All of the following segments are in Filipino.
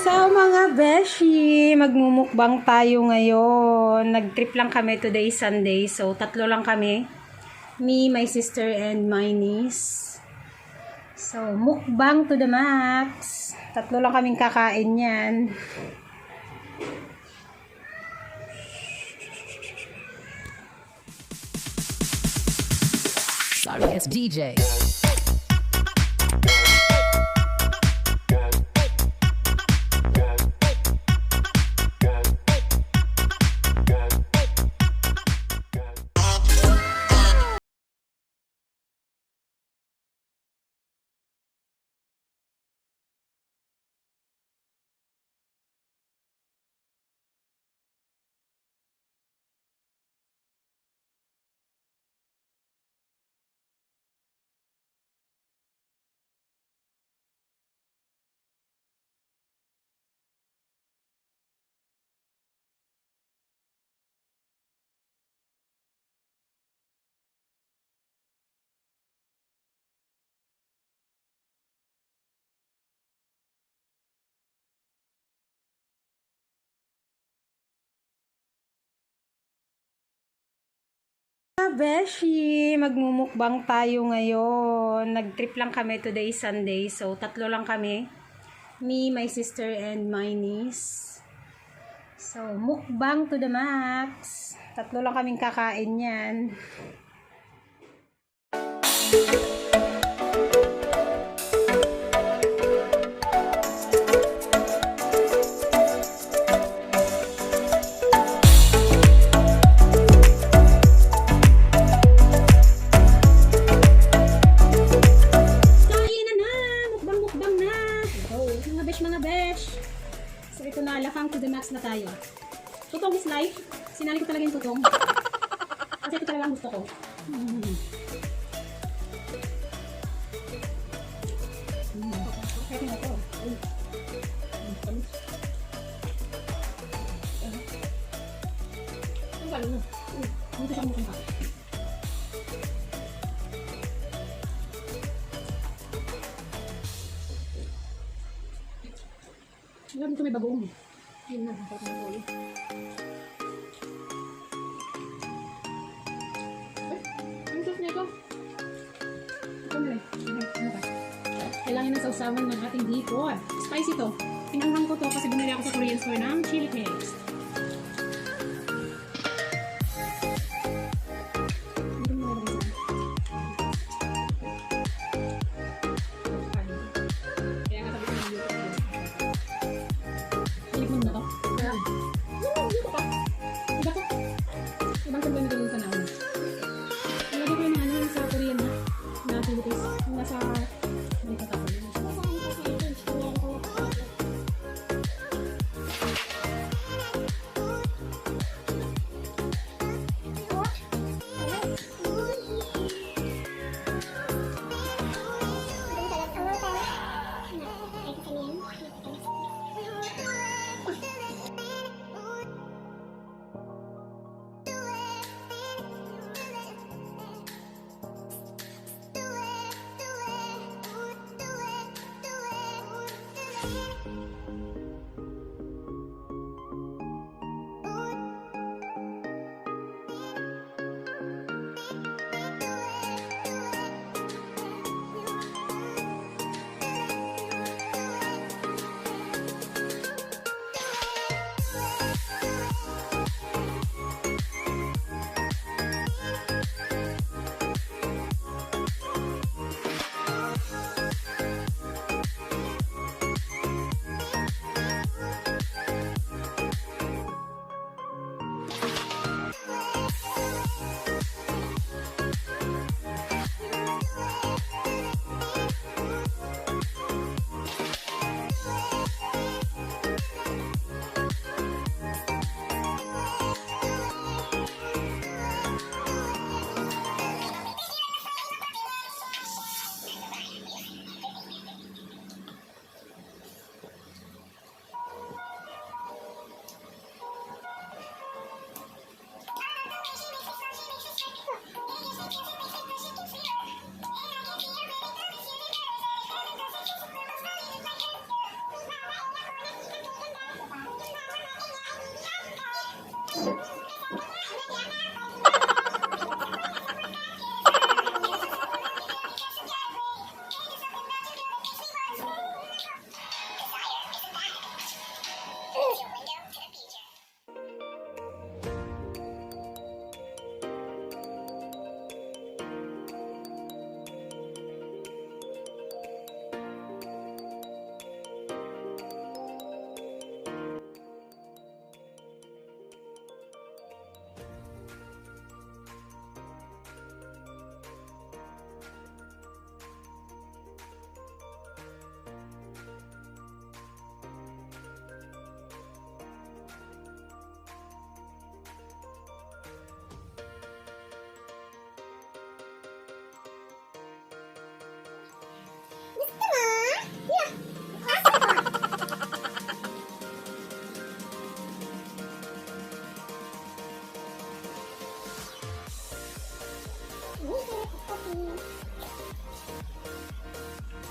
So mga beshi, magmumukbang tayo ngayon. Nag-trip lang kami, today Sunday. So tatlo lang kami. Me, my sister, and my niece. So mukbang to the max. Tatlo lang kaming kakain yan. Sorry, it's DJ. Beshi, magmumukbang tayo ngayon. Nag-trip lang kami, today Sunday. So tatlo lang kami. Me, my sister, and my niece. So mukbang to the max. Tatlo lang kaming kakain yan. Mga besh. So ito na, lakang to the max na tayo. Tutong is life. Sinali ko talaga yung tutong. Kasi ito talaga ang gusto ko. Pwede na ito. Ang galo na. Dito siya mukha. Alam ko may bagoong. Yun na, dapat na ulo. Ang sauce nito. Ito na rin. Kailangan na sausawan ng ating hipon. Spicy to. Pinanghang ko to kasi bumili ako sa Korean store ng chili paste. Ibang kung gano'n sa naon. Nalagay ko yung ano yung sa Korean na chili paste. Yung nasa may katapon.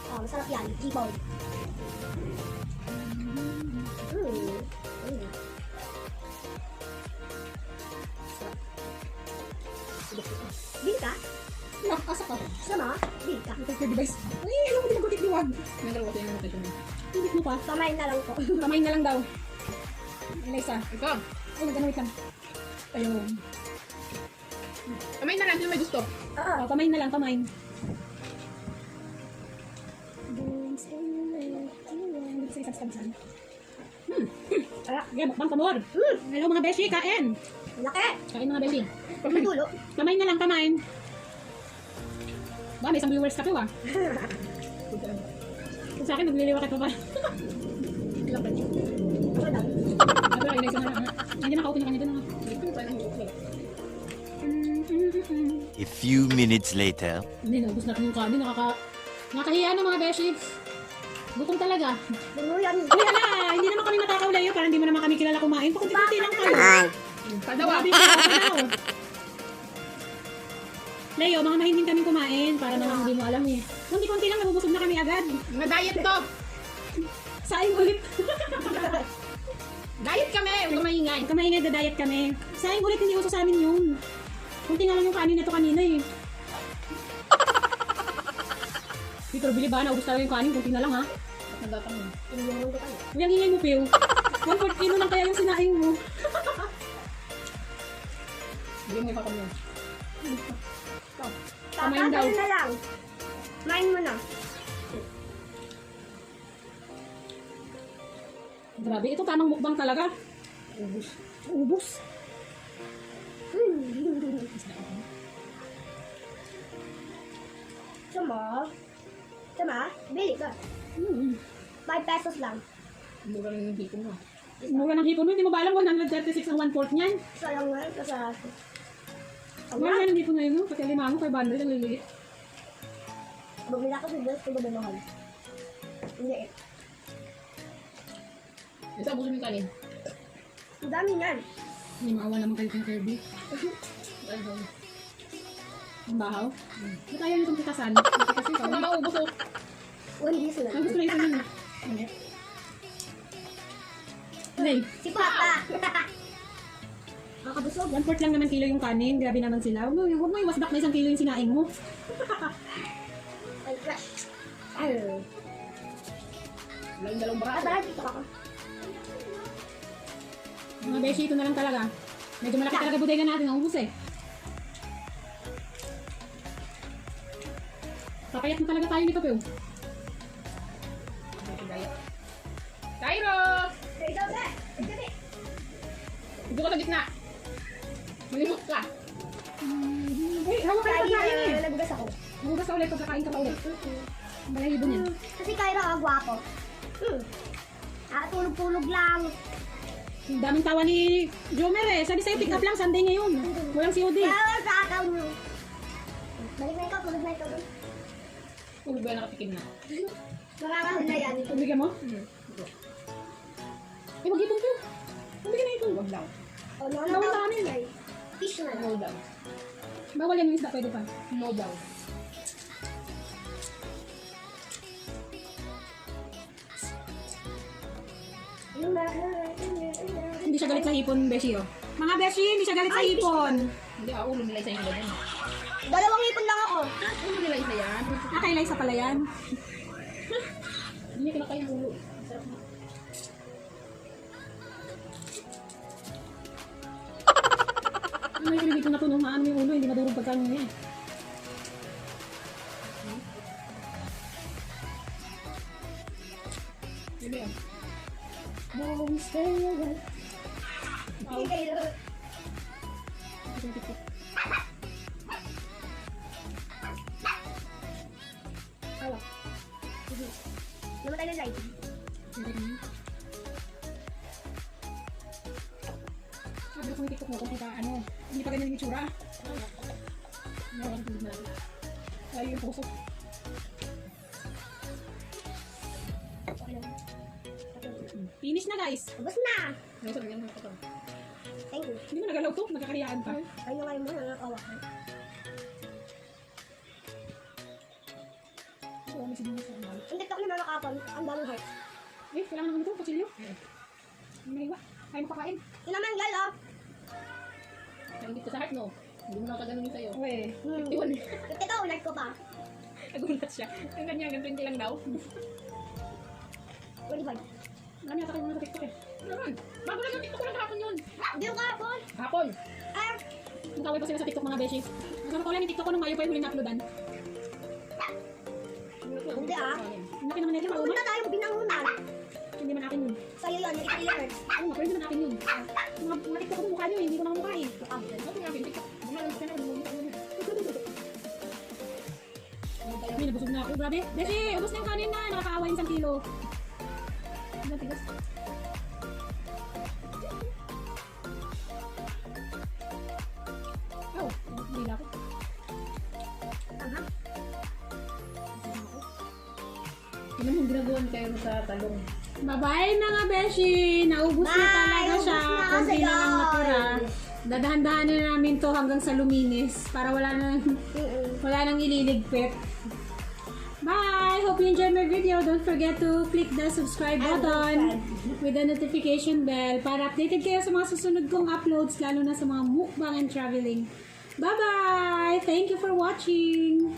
Oh, masarap yan. G-ball. Bili ka? Asa ka? Sama? Bili ka? Ito yung device. Ay, alam mo din magkakit liwag. Nagkaroon ko yung mga ito. Hindi mo pa. Pamain na lang ko. Kamain na lang daw. Ay, isa. Ito. Ay, wait lang. Ayun. Kamain na lang, yung may gusto. Oo. Kamain na lang, kamain. Sa isang stansan. Okay, mukbang kamor. Hello mga beshi, kain. Laki. Kain mga beshi. Pagdulo. Kamain na lang, kamain. Ba, may isang viewers ka po ah. Kung sa akin, nagliliwa ka pa ba? Laki. Ito, ay na isang hindi nakaupo na kanya doon. A few minutes later. Hindi, naubos natin yung kanin. Nakakahiya ng mga beshi. Gutom talaga. Bulo yan. Uy, hala! Hindi naman kami matakaw, Leo. Parang hindi mo naman kami kilala kumain. Pakunti-kunti lang kayo. Padawa. Grabe ka, padaw. Leo, mga mahimbing kami kumain. Para naman hindi mo alam eh. Kunti-kunti lang, nabubusog na kami agad. Na-diet to! Saing ulit. Diet kami! Huwag maingay! Kamaingay na diet kami. Saing ulit, hindi uso sa amin yun. Kunti nga lang yung kanin nito kanina eh. Peter, bili ba? Naubos talaga yung kanin. Kunti na lang ha. Nadatang mo. Uy, ang ingay mo, Pio. 1/4 kilo lang kaya yung sinaing mo. Hindi mo ipakam yun. Kamain daw. Tatatayin na lang. Main mo na. Grabe, ito tamang mukbang talaga. Ubus. Sama? Bili ka. 5 pesos lang. Mura lang yung hipon mo. Mura ng hipon mo. Hindi mo ba alam 136 ang 1/4 niyan? Sayang nga. Kasi Mura yan ang hipon ngayon. Pati lima mo, 500 ang liliit. bumili ako sa Diyos ko babalahan. Hindi eh. Isa, buso yung kanin. Ang dami yan. Hindi maawa naman kayo kay Kirby. Ang bahaw. Ba't ayaw niyo itong pitasan? Kasi ikaw. Huwag maubos o. Hindi sila. Ang gusto na isa niyo. Hindi. Si Papa. Nakakabusog. 1/4 lang naman kilo yung kanin. Grabe naman sila. Huwag mo iwas back na 1 kilo yung sinaing mo. Ay, crush. Ay. Wala yung dalawang barato. Tara, dito ka. Mga beshi, ito na lang talaga. Medyo malaki talaga bodega natin. Ang ubus eh. Papayat na talaga tayo nito, Pio. Cairo! Ikaw, be. Ikaw, be. Dito ka sa gitna. Malimot ka. Uy, hawak ka na pagkain eh. Nagugas ako. Hugas ka ulit, pagkakain ka pa ulit. Ang balahibo niyan. Kasi Cairo, gwapo. Tulog-tulog lang. Ang daming tawa ni Jomer eh. Sabi sa'yo, pick up lang, Sunday ngayon. Walang COD. Kaya sa account mo. Balik na ikaw, tulog na ikaw. Tulog ba nakatikim na? Nakakahon na yan. Pabigyan mo? Eh, mag-ipon ko. Pabigyan na ipon. Huwag lang. O, no, Bawal sa amin. Fish na. No daw. Bawal yan yung isda, pwede pa. No daw. Hindi siya galit sa hipon, Beshi, oh. Mga beshi, hindi siya galit sa ipon. Hindi, ulo nila isa yung ganyan. Dalawang ipon lang ako. Ulo nila isa yan. Kay Liza pala yan. Hindi niya kinakain yung ulo. Sarap na. Ano yung pinigito na tunuhaan mo yung ulo, hindi madurog pagkain niya eh. Hindi yan. Don't stay away. Ano? Sige. Namatay na light. Sabi ko yung TikTok mo kung kita, ano, hindi pa ganyan yung itsura. Ayaw yung puso. Finish na guys. Ubus na. Ano sa ganyan mga kapag? Thank you. Hindi mo nagalaw to, nagkakariyaan pa. Ayun nga yung mga nakakawa. Oo, may sinunod sa mga. Ang TikTok ni Mama Kapon, ang daming heart. Eh, kailangan naman ito, kutsilyo. Hindi mahiwa. Kaya mo kakain. Yun naman, gal, oh. Naingit ka sa heart, no? Hindi mo nakaganunin sa'yo. Uwe. 51. Ito, ulit ko pa. Nagulat siya. Ang ganyan, hanggang 20 lang daw. 25. Marami yata kayo mga sa TikTok eh. Naman. Bago lang yung TikTok ko lang kahapon yun. Di ko kapon. Hapon. Ah, Nagkaway pa sila sa TikTok mga beshi. Masama ko lang yung TikTok ko nung Mayo pa yung huling na-uploadan. hindi ah. Ang laki naman nito, mauma. Punta tayo binangunan. Hindi man akin yun. Sa'yo yun, nakita nila yun. Oo nga, pero hindi man akin yun. Mga TikTok ko mukha nyo eh, hindi ko nakamukha eh. Ito nga, TikTok. Bumalang ka na, bumalang ka na. Ay, nabusog na ako. Grabe. Beshi, ubos na yung kanin na. Nakakaawa yung 1 kilo. Ano, tigas? Oh, hindi na ako. Aha. Tignan mo, ginagawan kayo sa talong. Bye-bye na nga, Beshi. Naubos na Bye! talaga Ubos siya. na Kunti kasi na lang guys. natira. Dadahan-dahanin namin to hanggang sa luminis para wala nang ililigpit. Bye! Hope you enjoyed my video. Don't forget to click the subscribe button with the notification bell para updated kayo sa mga susunod kong uploads, lalo na sa mga mukbang and traveling. Bye-bye! Thank you for watching!